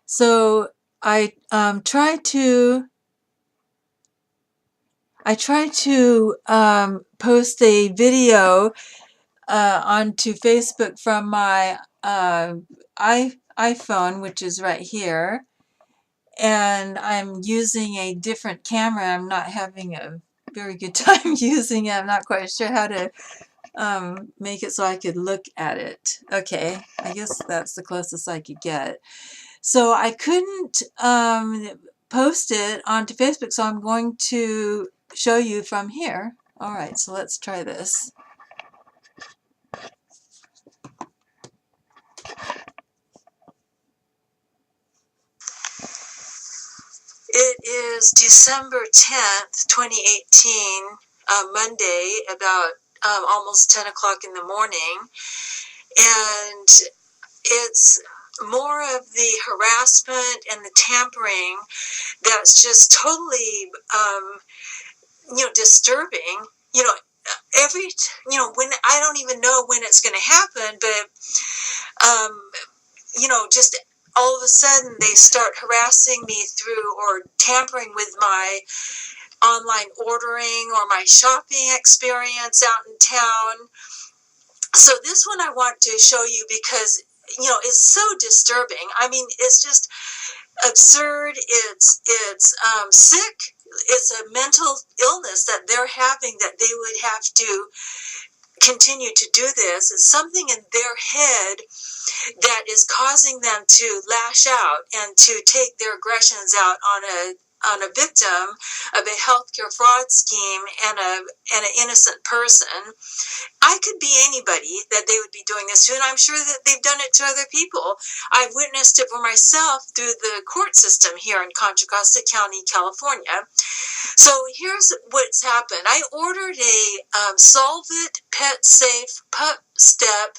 So I try to post a video onto Facebook from my iPhone, which is right here, and I'm using a different camera. I'm not having a very good time using it. I'm not quite sure how to make it so I could look at it. Okay, I guess that's the closest I could get. So I couldn't post it onto Facebook, so I'm going to show you from here. All right, so let's try this. It is December 10th, 2018, Monday, about almost 10 o'clock in the morning. And it's more of the harassment and the tampering that's just totally, disturbing. When I don't even know when it's going to happen, but, just all of a sudden they start harassing me through or tampering with my online ordering or my shopping experience out in town. So this one I want to show you because, it's so disturbing. I mean, it's just absurd. It's sick. It's a mental illness that they're having, that they would have to continue to do this. It's something in their head that is causing them to lash out and to take their aggressions out on a victim of a healthcare fraud scheme and an innocent person. I could be anybody that they would be doing this to, and I'm sure that they've done it to other people. I've witnessed it for myself through the court system here in Contra Costa County, California. So here's what's happened. I ordered a Solvit Pet Safe Pup Step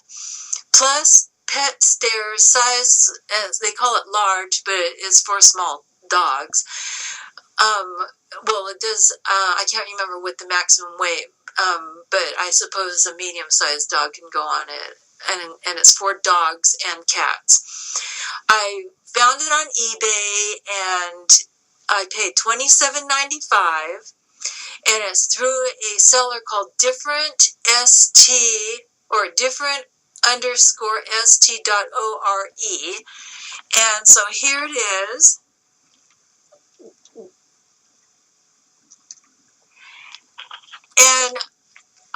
Plus Pet Stairs size, as they call it, large, but it's for small dogs. Well, it does. I can't remember what the maximum weight, but I suppose a medium-sized dog can go on it, and it's for dogs and cats. I found it on eBay, and I paid $27.95, and it's through a seller called Different ST or Different _ST.ORE. And so here it is. And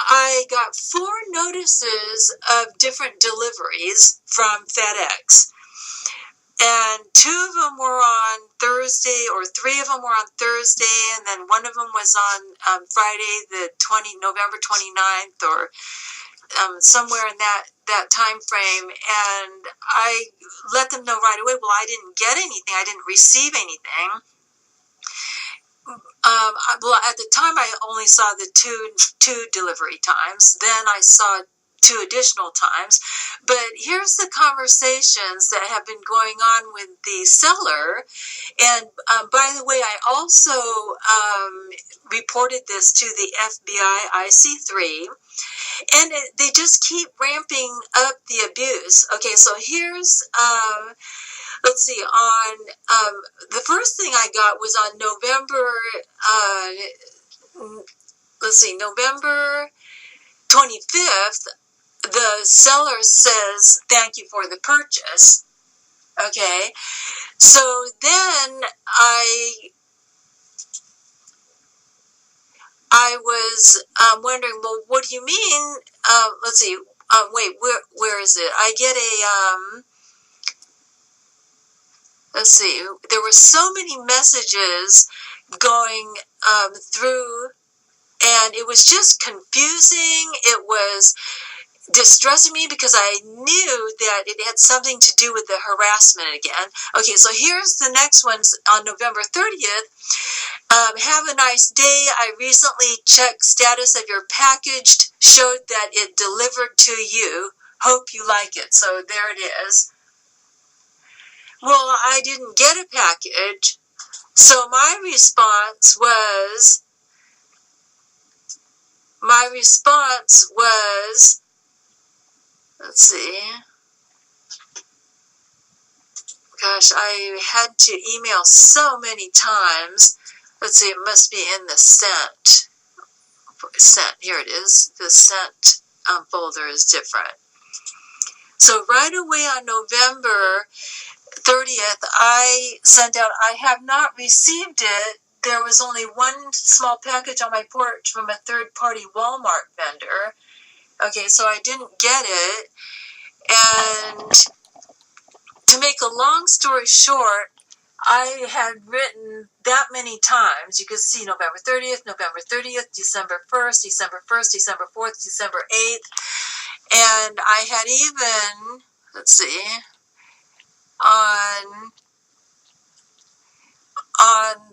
I got 4 notices of different deliveries from FedEx. And 2 of them were on Thursday, or 3 of them were on Thursday, and then 1 of them was on Friday, November 29th, or somewhere in that time frame. And I let them know right away, well, I didn't get anything. I didn't receive anything. Well, at the time, I only saw the two delivery times. Then I saw 2 additional times. But here's the conversations that have been going on with the seller. And by the way, I also reported this to the FBI IC3. And they just keep ramping up the abuse. Okay, so here's, let's see, on, the first thing I got was on November 25th, the seller says, thank you for the purchase. Okay, so then I was wondering, well, what do you mean? Let's see. Wait, where is it? I get a, let's see. There were so many messages going through, and it was just confusing. It was distressing me because I knew that it had something to do with the harassment again. Okay, so here's the next one's on November 30th. Have a nice day. I recently checked status of your package, showed that it delivered to you. Hope you like it. So there it is. Well, I didn't get a package. So my response was, let's see. gosh, I had to email so many times. Let's see, it must be in the sent. Here it is. The sent folder is different. So right away on November 30th, I sent out, I have not received it. There was only one small package on my porch from a third-party Walmart vendor. Okay, so I didn't get it. And to make a long story short, I had written that many times. You could see November 30th, December 1st, December 1st, December 4th, December 8th. And I had even, let's see, on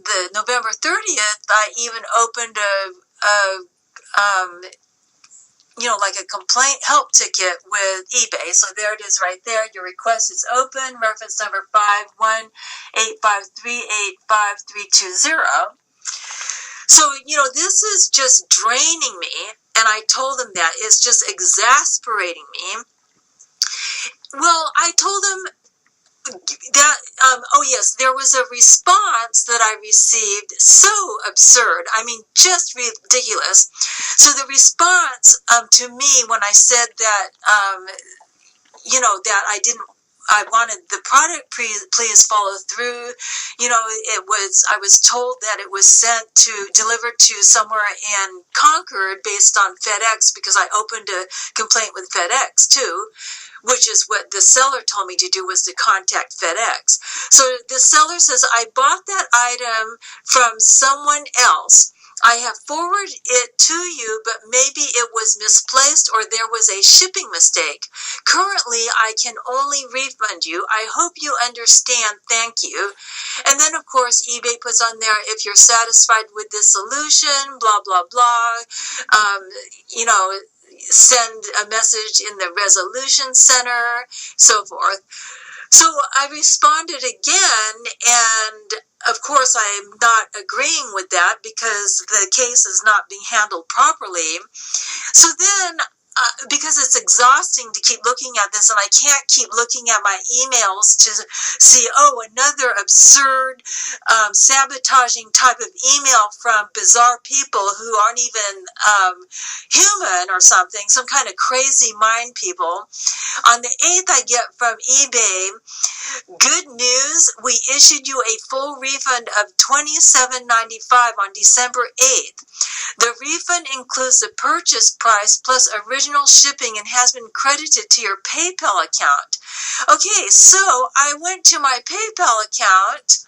the November 30th, I even opened like a complaint help ticket with eBay. So there it is right there. Your request is open. Reference number 51853853320. So, this is just draining me. And I told them that. It's just exasperating me. Well, I told them that, there was a response that I received, so absurd. I mean, just ridiculous. So the response to me when I said that, that I wanted the product, please follow through. I was told that it was delivered to somewhere in Concord based on FedEx, because I opened a complaint with FedEx too, which is what the seller told me to do, was to contact FedEx. So the seller says, I bought that item from someone else. I have forwarded it to you, but maybe it was misplaced or there was a shipping mistake. Currently, I can only refund you. I hope you understand. Thank you. And then, of course, eBay puts on there, if you're satisfied with this solution, blah, blah, blah. Send a message in the resolution center, so forth. So I responded again, and of course I am not agreeing with that because the case is not being handled properly. So then, because it's exhausting to keep looking at this, and I can't keep looking at my emails to see, another absurd, sabotaging type of email from bizarre people who aren't even human or something, some kind of crazy mind people. On the 8th, I get from eBay, good news, we issued you a full refund of $27.95 on December 8th. The refund includes the purchase price plus original shipping and has been credited to your PayPal account. Okay, so I went to my PayPal account,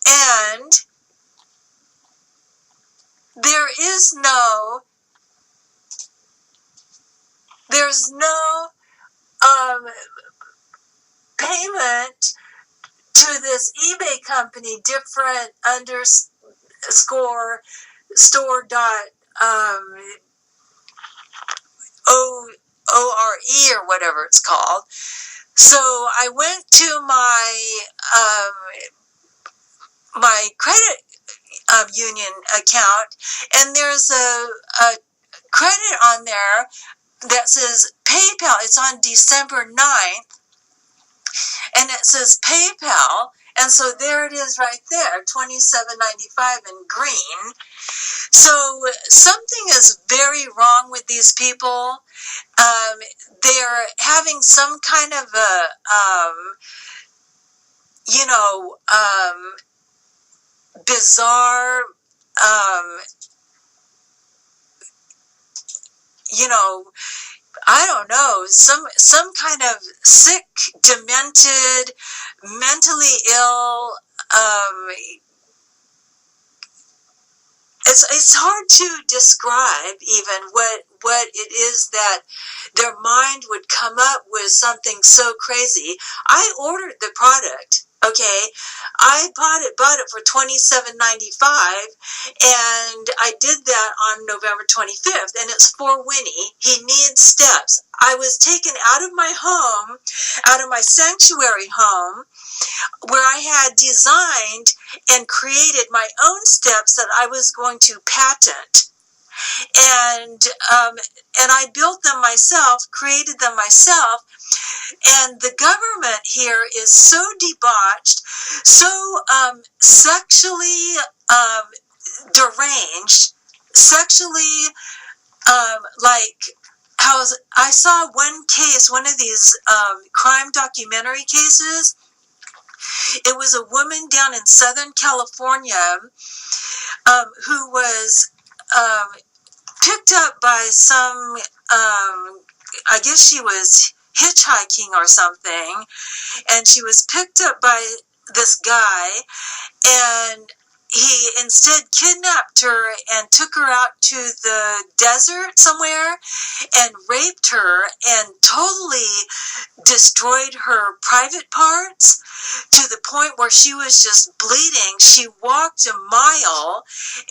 and there's no payment to this eBay company, different underscore store dot ORE or whatever it's called. So I went to my credit union account, and there's a credit on there that says PayPal. It's on December 9th, and it says PayPal, and so there it is right there, $27.95 in green. So something is very wrong with these people. They're having some kind of a, bizarre, I don't know, some kind of sick, demented, mentally ill, it's hard to describe even what it is that their mind would come up with, something so crazy. I ordered the product. Okay, I bought it for $27.95, and I did that on November 25th, and it's for Winnie. He needs steps. I was taken out of my home, out of my sanctuary home, where I had designed and created my own steps that I was going to patent. and I built them myself, created them myself. And the government here is so debauched, so sexually deranged, sexually like how I saw one case, one of these crime documentary cases. It was a woman down in Southern California who was picked up by some, I guess she was hitchhiking or something, and she was picked up by this guy, and he instead kidnapped her and took her out to the desert somewhere and raped her and totally destroyed her private parts to the point where she was just bleeding. She walked a mile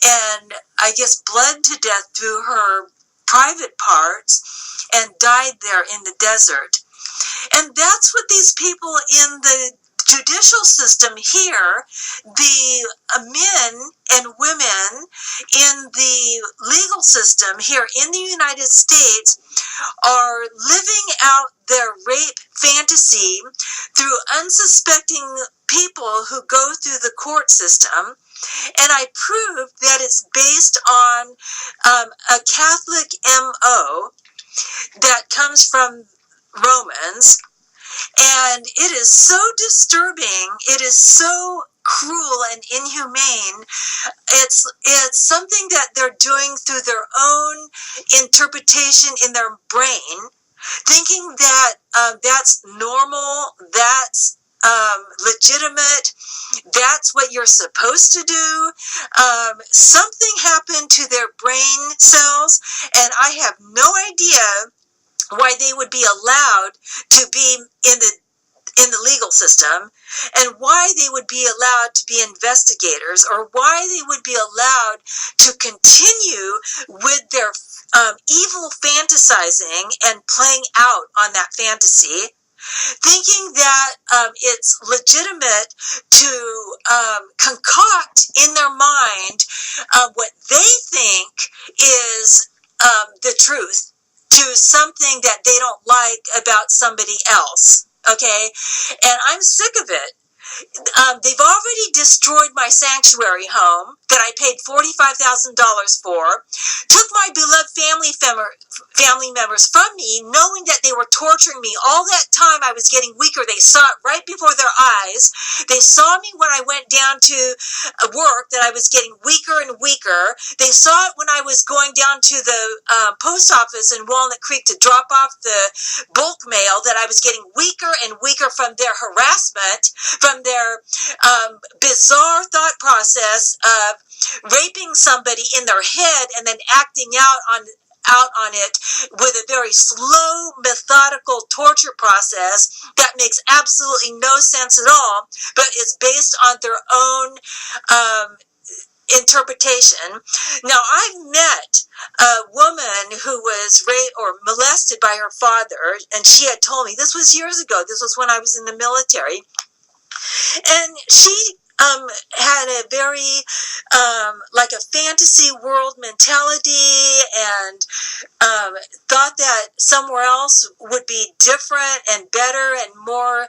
and I guess bled to death through her private parts and died there in the desert. And that's what these people in the judicial system here, the men and women in the legal system here in the United States are living out their rape fantasy through unsuspecting people who go through the court system. And I proved that it's based on a Catholic MO that comes from Romans. And it is so disturbing. It is so cruel and inhumane. It's something that they're doing through their own interpretation in their brain, thinking that that's normal, that's legitimate, that's what you're supposed to do. Something happened to their brain cells, and I have no idea why they would be allowed to be in the legal system, and why they would be allowed to be investigators, or why they would be allowed to continue with their evil fantasizing and playing out on that fantasy, thinking that it's legitimate to concoct in their mind what they think is the truth to something that they don't like about somebody else, okay? And I'm sick of it. They've already destroyed my sanctuary home that I paid $45,000 for, took my beloved family members from me, knowing that they were torturing me. All that time I was getting weaker. They saw it right before their eyes. They saw me when I went down to work, that I was getting weaker and weaker. They saw it when I was going down to the post office in Walnut Creek to drop off the bulk mail, that I was getting weaker and weaker from their harassment, from their bizarre thought process of raping somebody in their head and then acting out on it with a very slow, methodical torture process that makes absolutely no sense at all, but it's based on their own interpretation. Now, I've met a woman who was raped or molested by her father, and she had told me, this was years ago, this was when I was in the military, and she had a very like a fantasy world mentality, and thought that somewhere else would be different and better and more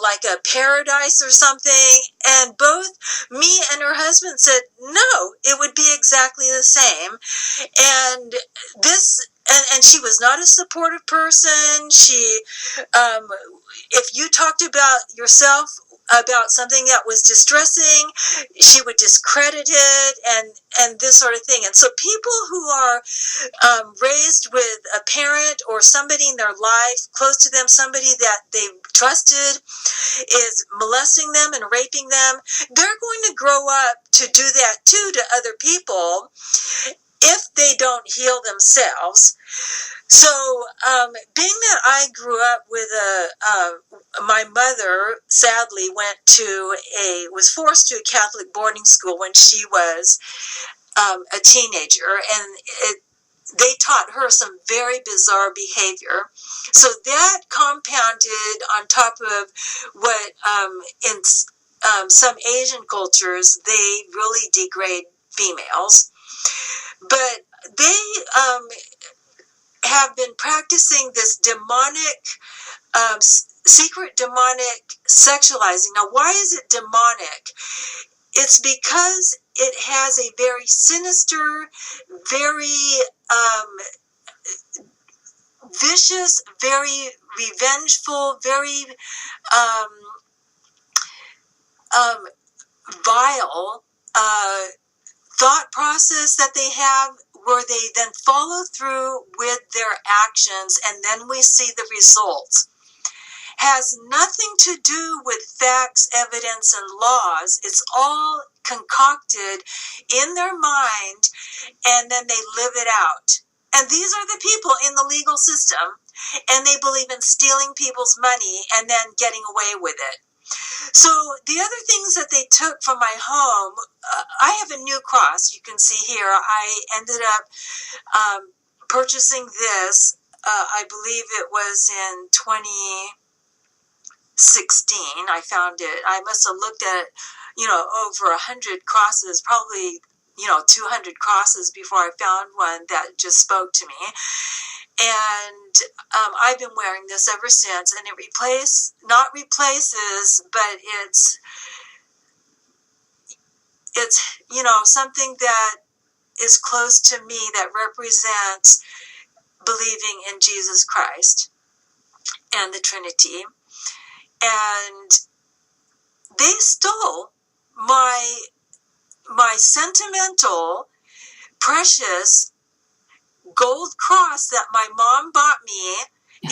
like a paradise or something. And both me and her husband said no, it would be exactly the same. And and she was not a supportive person. She if you talked about yourself, about something that was distressing, she would discredit it and this sort of thing. And so people who are raised with a parent or somebody in their life close to them, somebody that they trusted, is molesting them and raping them, they're going to grow up to do that too to other people if they don't heal themselves. So, being that I grew up with my mother sadly was forced to a Catholic boarding school when she was a teenager, and they taught her some very bizarre behavior. So that compounded on top of what in some Asian cultures, they really degrade females. But they have been practicing this demonic, secret demonic sexualizing. Now, why is it demonic? It's because it has a very sinister, very vicious, very revengeful, very vile thought process that they have, where they then follow through with their actions, and then we see the results. Has nothing to do with facts, evidence, and laws. It's all concocted in their mind, and then they live it out. And these are the people in the legal system, and they believe in stealing people's money and then getting away with it. So the other things that they took from my home, I have a new cross. You can see here, I ended up purchasing this. I believe it was in 2016. I found it. I must have looked at, over 100 crosses, probably, 200 crosses before I found one that just spoke to me. And I've been wearing this ever since, and it not replaces, but it's something that is close to me, that represents believing in Jesus Christ and the Trinity. And they stole my sentimental, precious gold cross that my mom bought me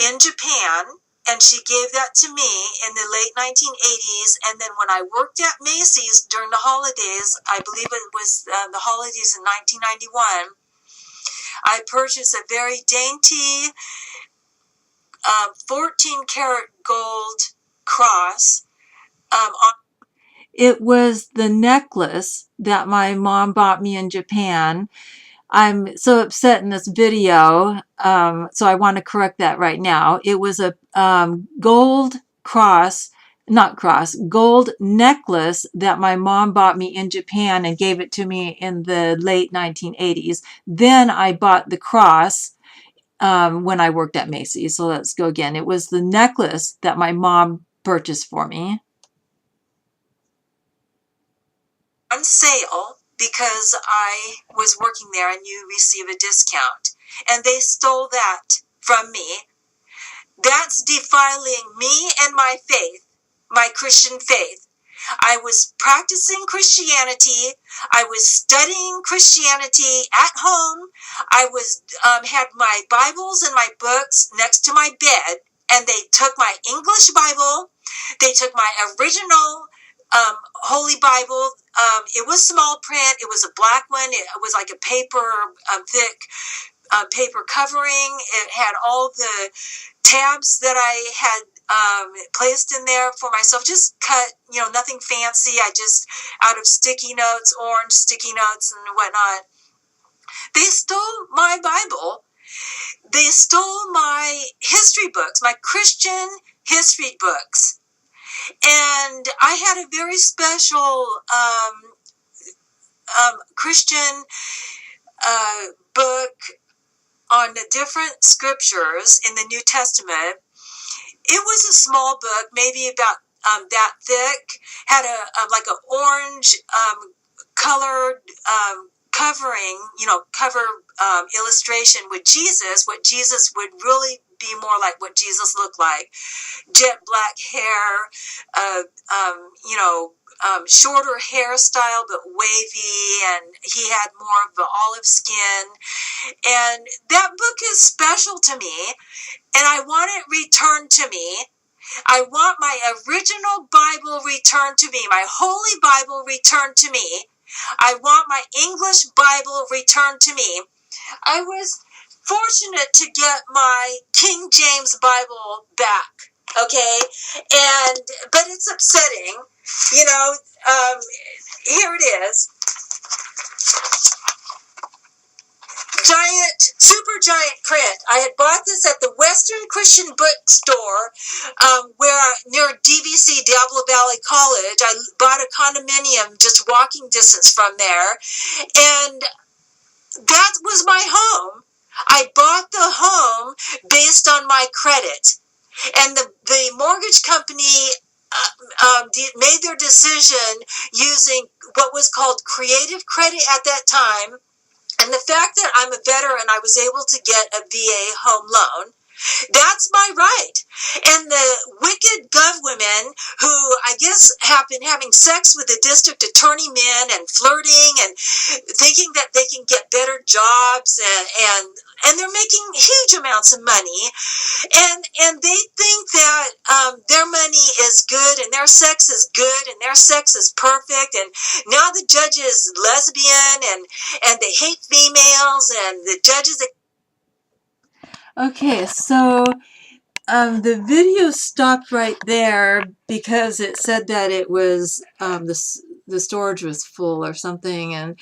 in Japan, and she gave that to me in the late 1980s. And then when I worked at Macy's during the holidays, I believe it was the holidays in 1991, I purchased a very dainty 14-karat gold cross. It was the necklace that my mom bought me in Japan. I'm so upset in this video, so I want to correct that right now. It was a gold necklace that my mom bought me in Japan and gave it to me in the late 1980s. Then I bought the cross when I worked at Macy's. So let's go again. It was the necklace that my mom purchased for me on sale, because I was working there and you receive a discount. And they stole that from me. That's defiling me and my faith, my Christian faith. I was practicing Christianity. I was studying Christianity at home. I was had my Bibles and my books next to my bed, and they took my English Bible. They took my original Holy Bible. It was small print. It was a black one. It was like a thick paper covering. It had all the tabs that I had placed in there for myself, just cut, nothing fancy. I just, out of sticky notes, orange sticky notes and whatnot. They stole my Bible. They stole my history books, my Christian history books. And I had a very special Christian book on the different scriptures in the New Testament. It was a small book, maybe about that thick, had like an orange colored covering, cover illustration with Jesus, what Jesus would really be more like what Jesus looked like. Jet black hair, shorter hairstyle, but wavy, and he had more of the olive skin. And that book is special to me, and I want it returned to me. I want my original Bible returned to me, my Holy Bible returned to me. I want my English Bible returned to me. I was fortunate to get my King James Bible back, okay? But it's upsetting, here it is. Super giant print. I had bought this at the Western Christian Bookstore, near DVC, Diablo Valley College. I bought a condominium just walking distance from there, and that was my home. I bought the home based on my credit. And the mortgage company made their decision using what was called creative credit at that time. And the fact that I'm a veteran, I was able to get a VA home loan. That's my right. And the wicked Gov Women, who I guess have been having sex with the district attorney men and flirting and thinking that they can get better jobs, and they're making huge amounts of money, and they think that their money is good and their sex is good and their sex is perfect, and now the judge is lesbian, and they hate females, and the judges. Okay, so the video stopped right there because it said that it was the storage was full or something, and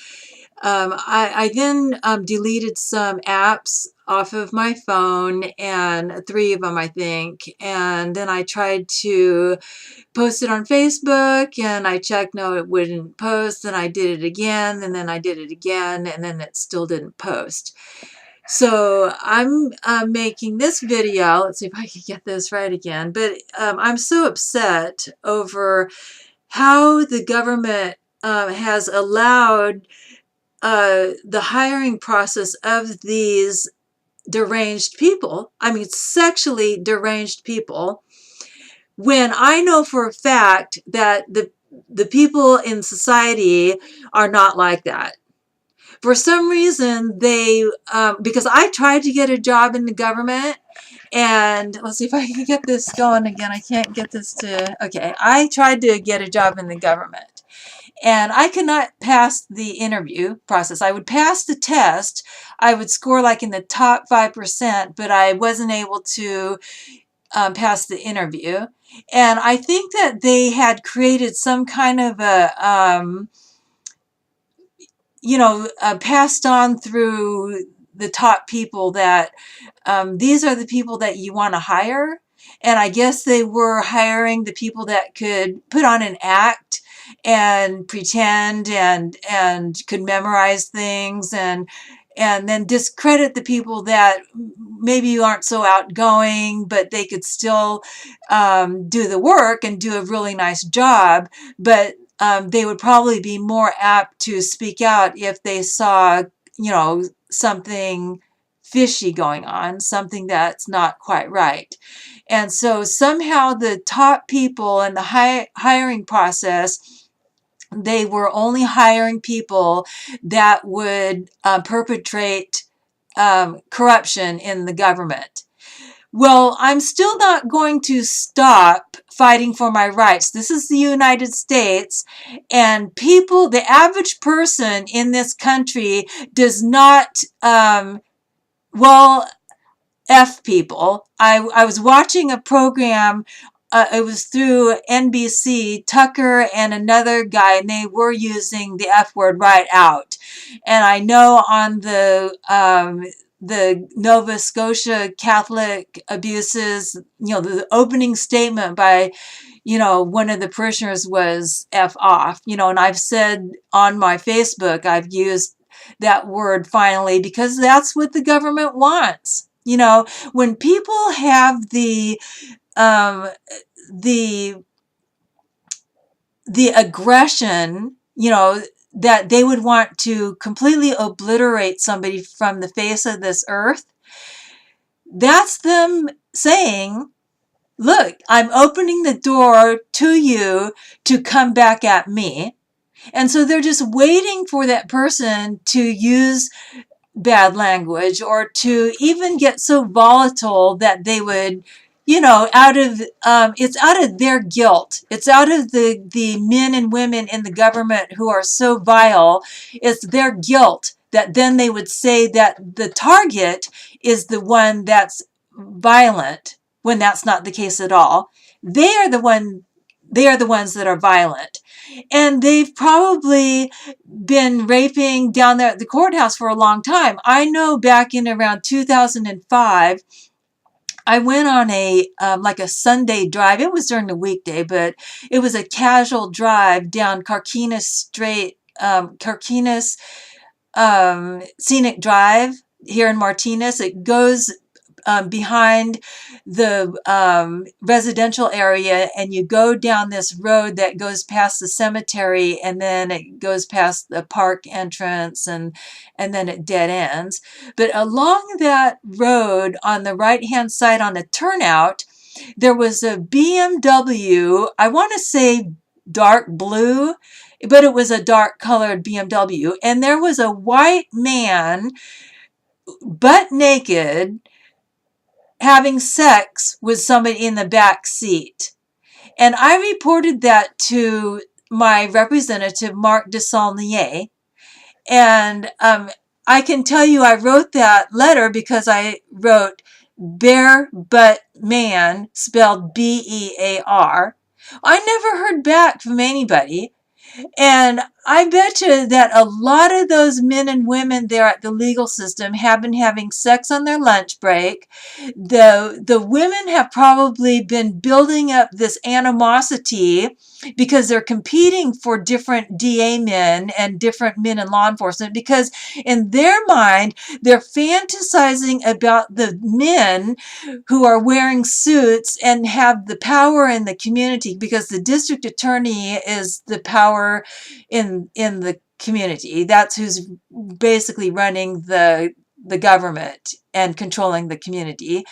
I then deleted some apps off of my phone, and 3 of them I think, and then I tried to post it on Facebook, and I checked, no, it wouldn't post, then I did it again, and then I did it again, and then it still didn't post. So I'm making this video. Let's see if I can get this right again. But I'm so upset over how the government has allowed the hiring process of these deranged people. I mean, sexually deranged people. When I know for a fact that the people in society are not like that. For some reason, they, because I tried to get a job in the government, and let's see if I can get this going again. I can't get this to, okay. I tried to get a job in the government, and I could not pass the interview process. I would pass the test. I would score like in the top 5%, but I wasn't able to pass the interview. And I think that they had created some kind of a, passed on through the top people that these are the people that you want to hire. And I guess they were hiring the people that could put on an act and pretend and could memorize things, and then discredit the people that maybe aren't so outgoing, but they could still do the work and do a really nice job. But they would probably be more apt to speak out if they saw, something fishy going on, something that's not quite right. And so somehow the top people in the hiring process, they were only hiring people that would perpetrate corruption in the government. Well, I'm still not going to stop fighting for my rights. This is the United States, and people, the average person in this country does not, F people. I was watching a program, it was through NBC, Tucker and another guy, and they were using the F word right out. And I know on the Nova Scotia Catholic abuses, the opening statement by, one of the parishioners was F off, and I've said on my Facebook, I've used that word finally because that's what the government wants. When people have the aggression, that they would want to completely obliterate somebody from the face of this earth, that's them saying, look, I'm opening the door to you to come back at me. And so they're just waiting for that person to use bad language or to even get so volatile that they would, it's out of their guilt. It's out of the men and women in the government who are so vile. It's their guilt that then they would say that the target is the one that's violent when that's not the case at all. They are the ones that are violent. And they've probably been raping down there at the courthouse for a long time. I know back in around 2005, I went on a Sunday drive. It was during the weekday, but it was a casual drive down Carquinez Strait, Carquinez scenic drive here in Martinez. It goes behind the residential area, and you go down this road that goes past the cemetery, and then it goes past the park entrance, and then it dead ends. But along that road on the right-hand side on a turnout, there was a BMW, I want to say dark blue, but it was a dark colored BMW, and there was a white man, butt naked, having sex with somebody in the back seat. And I reported that to my representative, Mark Desaulnier. And I can tell you I wrote that letter because I wrote bare butt man, spelled B-E-A-R. I never heard back from anybody. And I bet you that a lot of those men and women there at the legal system have been having sex on their lunch break. The women have probably been building up this animosity because they're competing for different DA men and different men in law enforcement, because in their mind, they're fantasizing about the men who are wearing suits and have the power in the community, because the district attorney is the power in the community. That's who's basically running the government and controlling the community.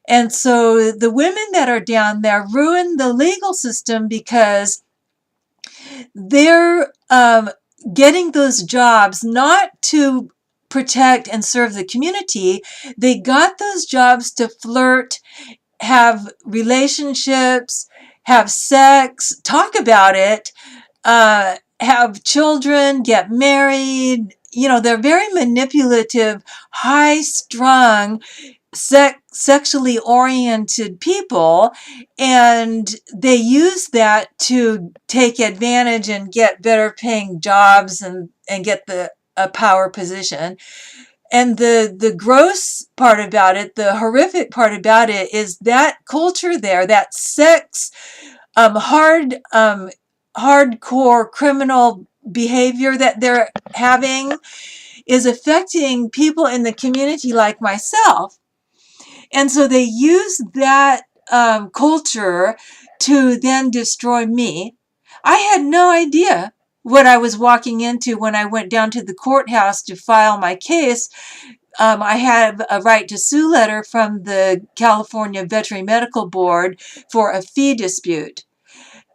And so the women that are down there ruin the legal system because they're getting those jobs not to protect and serve the community. They got those jobs to flirt, have relationships, have sex, talk about it, have children, get married. They're very manipulative, high-strung, sexually oriented people, and they use that to take advantage and get better paying jobs and get a power position. And the gross part about it, the horrific part about it, is that culture there, that sex, hardcore criminal behavior that they're having, is affecting people in the community like myself. And so they use that culture to then destroy me. I had no idea what I was walking into when I went down to the courthouse to file my case. I had a right to sue letter from the California Veterinary Medical Board for a fee dispute.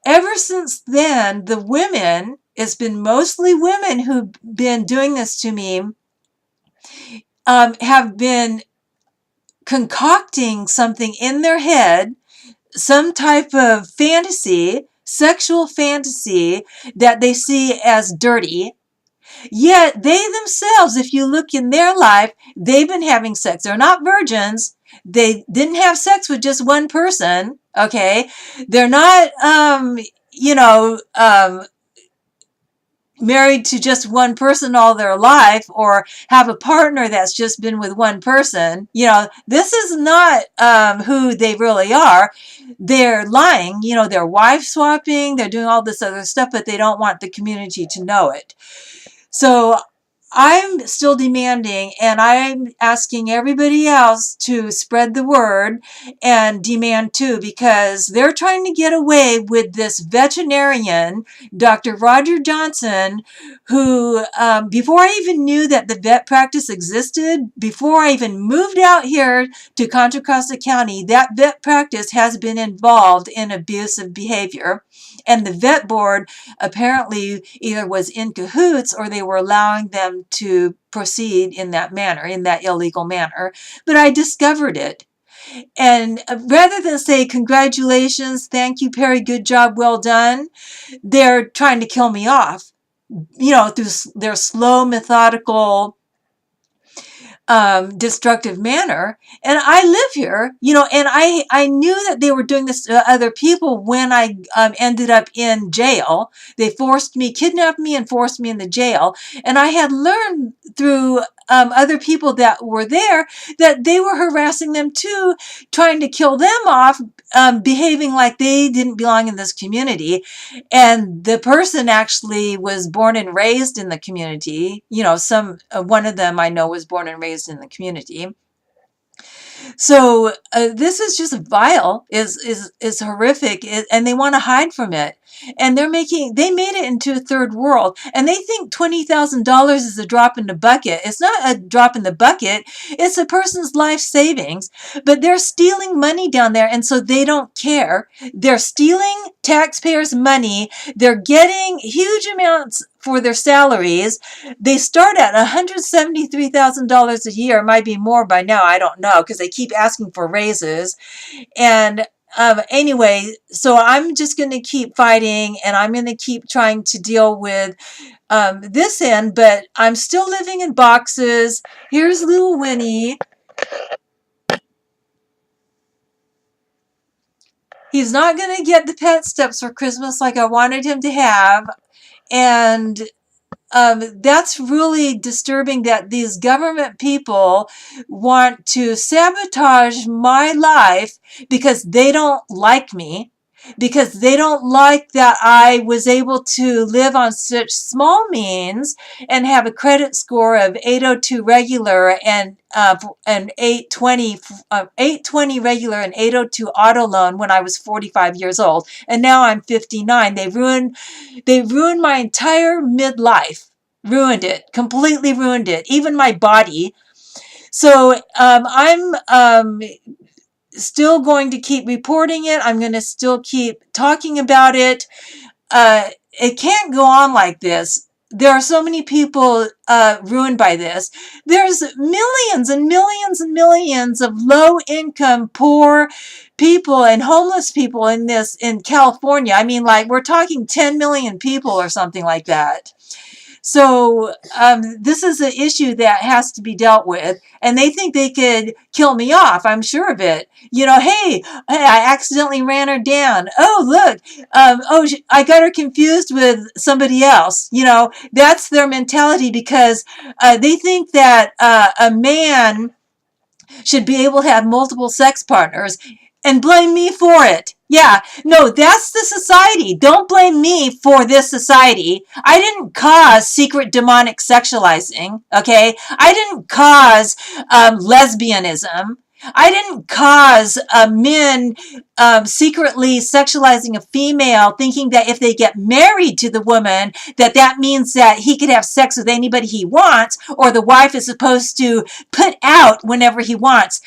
Ever since then, the women, it's been mostly women who've been doing this to me, have been concocting something in their head, some type of fantasy, sexual fantasy that they see as dirty. Yet they themselves, if you look in their life, they've been having sex. They're not virgins. They didn't have sex with just one person. Okay. They're not, married to just one person all their life, or have a partner that's just been with one person. This is not who they really are. They're lying. They're wife swapping. They're doing all this other stuff, but they don't want the community to know it. So I'm still demanding, and I'm asking everybody else to spread the word and demand too, because they're trying to get away with this veterinarian, Dr. Roger Johnson, who, before I even knew that the vet practice existed, before I even moved out here to Contra Costa County, that vet practice has been involved in abusive behavior. And the vet board apparently either was in cahoots, or they were allowing them to proceed in that manner, in that illegal manner. But I discovered it. And rather than say, congratulations, thank you, Perry, good job, well done, they're trying to kill me off, through their slow, methodical, destructive manner. And I live here, and I knew that they were doing this to other people when I ended up in jail. They kidnapped me and forced me in the jail. And I had learned through other people that were there, that they were harassing them too, trying to kill them off, behaving like they didn't belong in this community. And the person actually was born and raised in the community. You know, one of them I know was born and raised in the community. So this is just vile, is horrific, and they want to hide from it. And they made it into a third world, and they think $20,000 is a drop in the bucket. It's not a drop in the bucket. It's a person's life savings, but they're stealing money down there, and so they don't care. They're stealing taxpayers' money. They're getting huge amounts for their salaries. They start at $173,000 a year. It might be more by now. I don't know, because they keep asking for raises. And anyway, so I'm just going to keep fighting, and I'm going to keep trying to deal with this end, but I'm still living in boxes. Here's little Winnie. He's not going to get the pet steps for Christmas like I wanted him to have. And that's really disturbing, that these government people want to sabotage my life because they don't like me, because they don't like that I was able to live on such small means and have a credit score of 802 regular and 820 regular and 802 auto loan when I was 45 years old, and now I'm 59. They ruined my entire midlife. Ruined it. Completely ruined it. Even my body. So I'm still going to keep reporting it. I'm going to still keep talking about it. It can't go on like this. There are so many people ruined by this. There's millions and millions and millions of low-income, poor people and homeless people in California. I mean, like, we're talking 10 million people or something like that. So this is an issue that has to be dealt with, and they think they could kill me off. I'm sure of it. You know, hey, I accidentally ran her down. Oh, look, I got her confused with somebody else. You know, that's their mentality, because they think that a man should be able to have multiple sex partners and blame me for it. Yeah, no, that's the society. Don't blame me for this society. I didn't cause secret demonic sexualizing, okay? I didn't cause lesbianism. I didn't cause men secretly sexualizing a female, thinking that if they get married to the woman, that means that he could have sex with anybody he wants, or the wife is supposed to put out whenever he wants.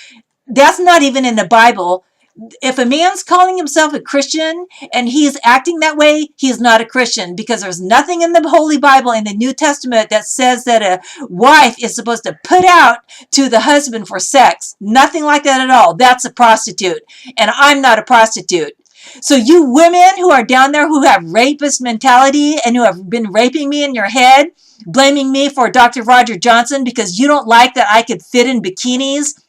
That's not even in the Bible. If a man's calling himself a Christian and he's acting that way, he's not a Christian, because there's nothing in the Holy Bible in the New Testament that says that a wife is supposed to put out to the husband for sex. Nothing like that at all. That's a prostitute, and I'm not a prostitute. So you women who are down there who have rapist mentality and who have been raping me in your head, blaming me for Dr. Roger Johnson because you don't like that I could fit in bikinis,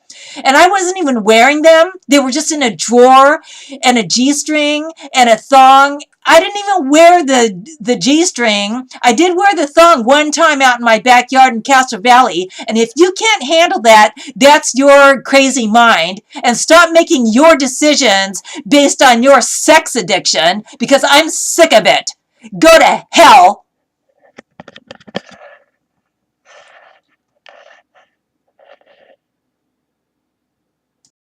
and I wasn't even wearing them. They were just in a drawer and a G-string and a thong. I didn't even wear the G-string. I did wear the thong one time out in my backyard in Castro Valley. And if you can't handle that, that's your crazy mind. And stop making your decisions based on your sex addiction, because I'm sick of it. Go to hell.